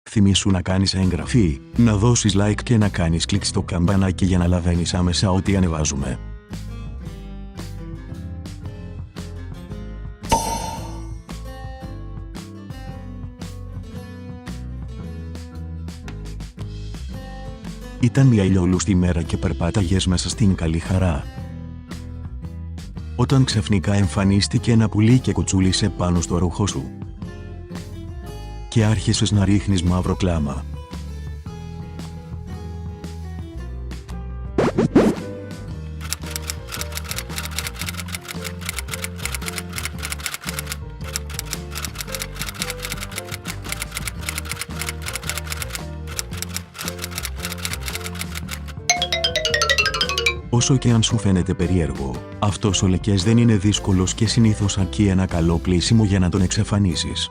Θυμήσου να κάνεις εγγραφή, να δώσεις like και να κάνεις κλικ στο καμπανάκι για να λαβαίνεις άμεσα ό,τι ανεβάζουμε. Ήταν μια ηλιόλουστη μέρα και περπάταγες μέσα στην καλή χαρά, όταν ξαφνικά εμφανίστηκε ένα πουλί και κουτσούλησε πάνω στο ρούχο σου και άρχισες να ρίχνεις μαύρο κλάμα. Όσο και αν σου φαίνεται περίεργο, αυτός ο λεκές δεν είναι δύσκολος και συνήθως αρκεί ένα καλό πλύσιμο για να τον εξαφανίσεις.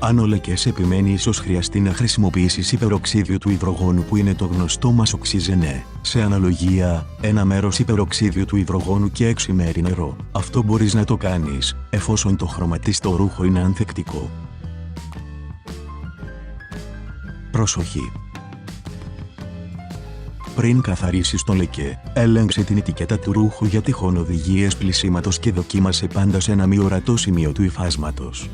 Αν ο λεκές επιμένει, ίσως χρειαστεί να χρησιμοποιήσεις υπεροξίδιο του υδρογόνου που είναι το γνωστό μας οξυζενέ. Σε αναλογία, 1 μέρος υπεροξίδιο του υδρογόνου και 6 μέρη νερό. Αυτό μπορείς να το κάνεις, εφόσον το χρωματιστό ρούχο είναι ανθεκτικό. Προσοχή! Πριν καθαρίσεις τον λεκέ, έλεγξε την ετικέτα του ρούχου για τυχόν οδηγίες πλυσίματος και δοκίμασε πάντα σε ένα μη ορατό σημείο του υφάσματος.